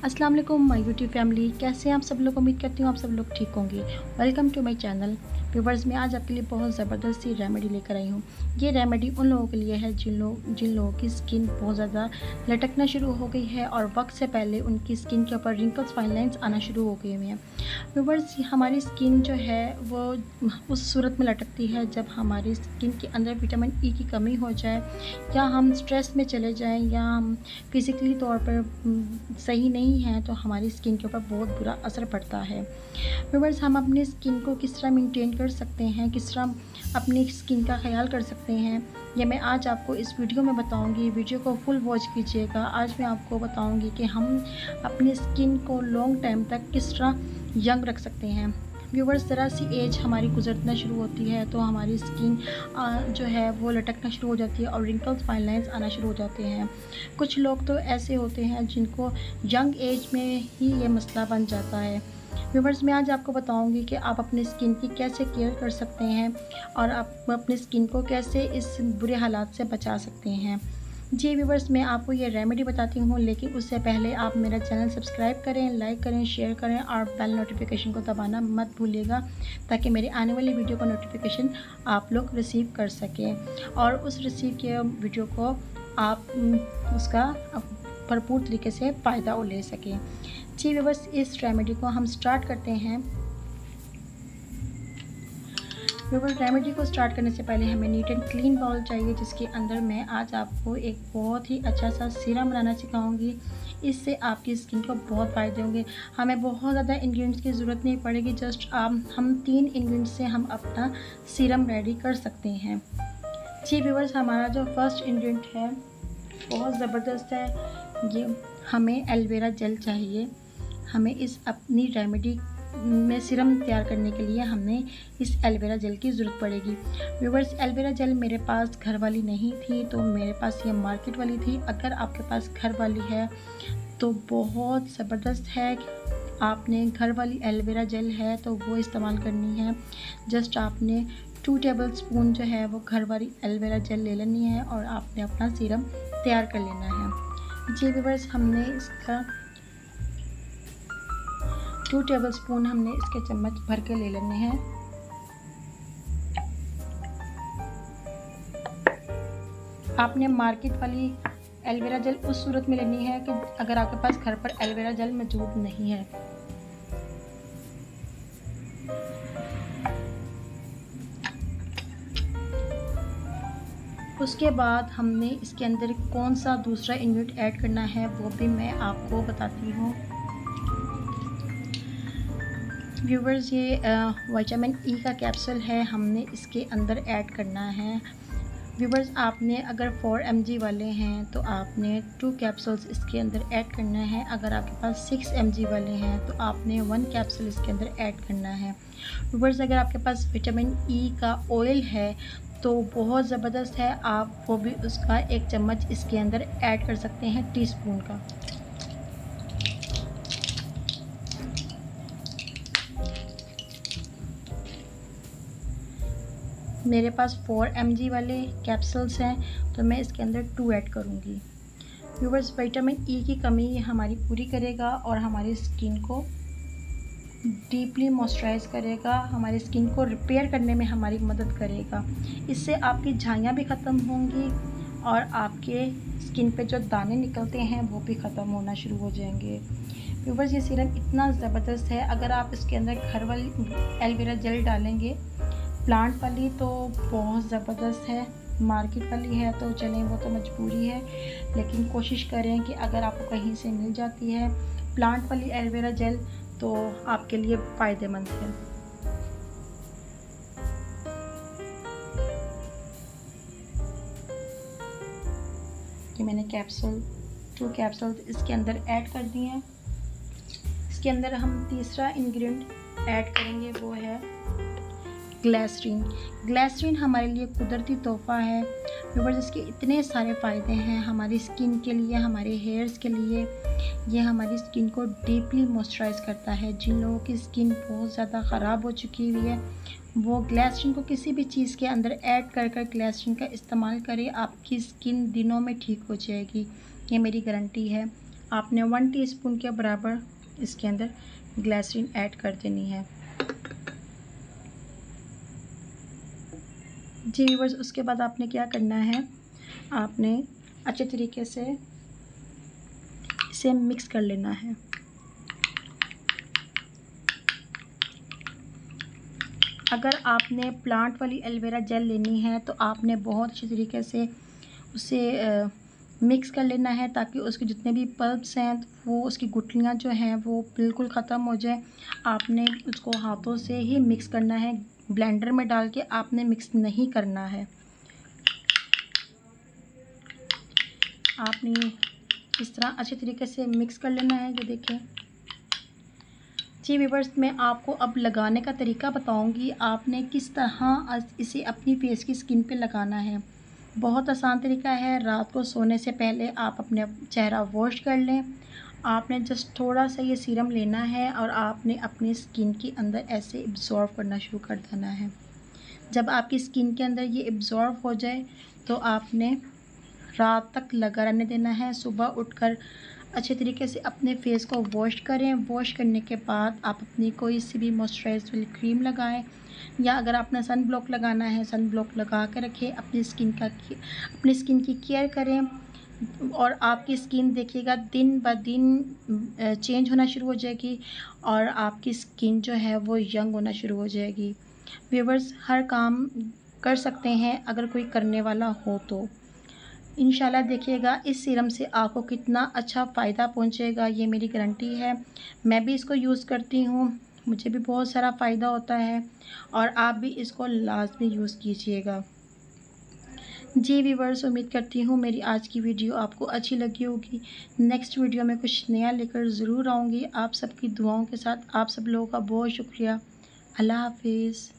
अस्सलाम वालेकुम my YouTube family, कैसे हैं आप सब लोग। उम्मीद करती हूँ आप सब लोग ठीक होंगे। Welcome to my channel viewers. मैं आज आपके लिए बहुत ज़बरदस्त सी रेमेडी लेकर आई हूँ। ये रेमेडी उन लोगों के लिए है जिन लोगों की स्किन बहुत ज़्यादा लटकना शुरू हो गई है और वक्त से पहले उनकी स्किन के ऊपर रिंकल्स फाइन लाइन्स आना शुरू हो गए हुए हैं। व्यूवर्स, हमारी स्किन जो है वो उस सूरत में लटकती है जब हमारी स्किन के अंदर विटामिन ई की कमी हो जाए, या हम स्ट्रेस में चले जाएं, या हम फिज़िकली तौर पर सही नहीं हैं, तो हमारी स्किन के ऊपर बहुत बुरा असर पड़ता है। व्यूअर्स, हम अपनी स्किन को किस तरह मेंटेन कर सकते हैं, किस तरह अपनी स्किन का ख्याल कर सकते हैं, ये मैं आज आपको इस वीडियो में बताऊंगी। वीडियो को फुल वॉच कीजिएगा। आज मैं आपको बताऊंगी कि हम अपनी स्किन को लॉन्ग टाइम तक किस तरह यंग रख सकते हैं। व्यूवर्स, ज़रा सी एज हमारी गुजरना शुरू होती है तो हमारी स्किन जो है वो लटकना शुरू हो जाती है और रिंकल्स फाइन लाइन्स आना शुरू हो जाते हैं। कुछ लोग तो ऐसे होते हैं जिनको यंग एज में ही ये मसला बन जाता है। व्यूवर्स, मैं आज आपको बताऊंगी कि आप अपनी स्किन की कैसे केयर कर सकते हैं और आप अपनी स्किन को कैसे इस बुरे हालात से बचा सकते हैं। जी व्यूवर्स, मैं आपको ये रेमेडी बताती हूँ, लेकिन उससे पहले आप मेरा चैनल सब्सक्राइब करें, लाइक करें, शेयर करें और बेल नोटिफिकेशन को दबाना मत भूलिएगा, ताकि मेरे आने वाली वीडियो का नोटिफिकेशन आप लोग रिसीव कर सकें और उस रिसीव किए वीडियो को आप उसका भरपूर तरीके से फ़ायदा ले सकें। जी व्यूवर्स, इस रेमेडी को हम स्टार्ट करते हैं। व्यूअर्स, रेमेडी को स्टार्ट करने से पहले हमें नीट एंड क्लीन बाउल चाहिए, जिसके अंदर मैं आज आपको एक बहुत ही अच्छा सा सीरम बनाना सिखाऊंगी। इससे आपकी स्किन को बहुत फ़ायदे होंगे। हमें बहुत ज़्यादा इंग्रेडिएंट्स की ज़रूरत नहीं पड़ेगी। जस्ट हम 3 इंग्रेडिएंट्स से हम अपना सीरम रेडी कर सकते हैं। जी व्यूअर्स, हमारा जो फर्स्ट इंग्रेडिएंट है बहुत ज़बरदस्त है। ये हमें एलोवेरा जेल चाहिए। हमें इस अपनी रेमेडी में सीरम तैयार करने के लिए हमें इस एलोवेरा जेल की ज़रूरत पड़ेगी। व्यूअर्स, एलोवेरा जेल मेरे पास घर वाली नहीं थी, तो मेरे पास ये मार्केट वाली थी। अगर आपके पास घर वाली है तो बहुत ज़बरदस्त है। आपने घर वाली एलोवेरा जेल है तो वो इस्तेमाल करनी है। जस्ट आपने 2 टेबल स्पून जो है वो घर वाली एलोवेरा जेल ले लेनी है और आपने अपना सीरम तैयार कर लेना है। जी व्यूअर्स, हमने इसका 2 टेबल स्पून हमने इसके चम्मच भर के ले लेने हैं। आपने मार्केट वाली एलोवेरा जेल उस सूरत में लेनी है कि अगर आपके पास घर पर एलोवेरा जेल मौजूद नहीं है। उसके बाद हमने इसके अंदर कौन सा दूसरा इंग्रेडिएंट ऐड करना है वो भी मैं आपको बताती हूँ। व्यूवर्स, ये विटामिन ई का कैप्सूल है, हमने इसके अंदर ऐड करना है। व्यूवर्स, आपने अगर 4 mg वाले हैं तो आपने 2 कैप्सूल्स इसके अंदर ऐड करना है। अगर आपके पास 6 mg वाले हैं तो आपने 1 कैप्सूल इसके अंदर ऐड करना है। व्यूवर्स, अगर आपके पास विटामिन ई का ऑयल है तो बहुत ज़बरदस्त है, आप वो भी उसका 1 चम्मच इसके अंदर ऐड कर सकते हैं, टीस्पून का। मेरे पास 4 mg वाले कैप्सूल्स हैं तो मैं इसके अंदर 2 ऐड करूँगी। व्यूवर्स, विटामिन ई की कमी हमारी पूरी करेगा और हमारी स्किन को डीपली मॉइस्चराइज करेगा, हमारी स्किन को रिपेयर करने में हमारी मदद करेगा। इससे आपकी झाइयाँ भी ख़त्म होंगी और आपके स्किन पे जो दाने निकलते हैं वो भी ख़त्म होना शुरू हो जाएंगे। व्यूवर्स, ये सीरम इतना ज़बरदस्त है। अगर आप इसके अंदर घर वाली एलोवेरा जेल डालेंगे, प्लांट वाली तो बहुत ज़बरदस्त है, मार्केट वाली है तो चलें वो तो मजबूरी है, लेकिन कोशिश करें कि अगर आपको कहीं से मिल जाती है प्लांट वाली एलोवेरा जेल तो आपके लिए फ़ायदेमंद है। कि मैंने 2 कैप्सूल इसके अंदर ऐड कर दिए हैं। इसके अंदर हम तीसरा इंग्रेडिएंट ऐड करेंगे, वो है ग्लिसरीन। ग्लिसरीन हमारे लिए कुदरती तोहफ़ा है। व्यूअर्स, इसके इतने सारे फ़ायदे हैं हमारी स्किन के लिए, हमारे हेयर्स के लिए। ये हमारी स्किन को डीपली मॉइस्चराइज करता है। जिन लोगों की स्किन बहुत ज़्यादा ख़राब हो चुकी हुई है वो ग्लिसरीन को किसी भी चीज़ के अंदर ऐड कर ग्लिसरीन का इस्तेमाल करें, आपकी स्किन दिनों में ठीक हो जाएगी। ये मेरी गारंटी है। आपने 1 टीस्पून के बराबर इसके अंदर ग्लिसरीन ऐड कर देनी है। जी व्यूअर्स, उसके बाद आपने क्या करना है, आपने अच्छे तरीके से इसे मिक्स कर लेना है। अगर आपने प्लांट वाली एलोवेरा जेल लेनी है तो आपने बहुत अच्छी तरीके से उसे मिक्स कर लेना है, ताकि उसके जितने भी पल्प्स हैं वो उसकी गुठलियाँ जो हैं वो बिल्कुल ख़त्म हो जाए। आपने उसको हाथों से ही मिक्स करना है, ब्लेंडर में डाल के आपने मिक्स नहीं करना है। आपने इस तरह अच्छे तरीके से मिक्स कर लेना है। ये देखें जी व्यूअर्स, मैं आपको अब लगाने का तरीका बताऊंगी, आपने किस तरह इसे अपनी फेस की स्किन पे लगाना है। बहुत आसान तरीका है। रात को सोने से पहले आप अपने चेहरा वॉश कर लें। आपने जस्ट थोड़ा सा ये सीरम लेना है और आपने अपनी स्किन के अंदर ऐसे एब्जॉर्व करना शुरू कर देना है। जब आपकी स्किन के अंदर ये एब्जॉर्व हो जाए तो आपने रात तक लगा रहने देना है। सुबह उठकर अच्छे तरीके से अपने फेस को वॉश करें। वॉश करने के बाद आप अपनी कोई सी भी मॉइस्चराइज़ वाली क्रीम लगाएं, या अगर आपने सन ब्लॉक लगाना है सन ब्लॉक लगा के रखें। अपनी स्किन की केयर करें और आपकी स्किन देखिएगा दिन ब दिन चेंज होना शुरू हो जाएगी और आपकी स्किन जो है वो यंग होना शुरू हो जाएगी। व्यूअर्स, हर काम कर सकते हैं अगर कोई करने वाला हो तो। इंशाल्लाह देखिएगा इस सीरम से आपको कितना अच्छा फ़ायदा पहुंचेगा, ये मेरी गारंटी है। मैं भी इसको यूज़ करती हूँ, मुझे भी बहुत सारा फ़ायदा होता है और आप भी इसको लाजमी यूज़ कीजिएगा। जी व्यूअर्स, उम्मीद करती हूँ मेरी आज की वीडियो आपको अच्छी लगी होगी। नेक्स्ट वीडियो में कुछ नया लेकर ज़रूर आऊँगी। आप सबकी दुआओं के साथ आप सब लोगों का बहुत शुक्रिया। अल्लाह हाफिज़।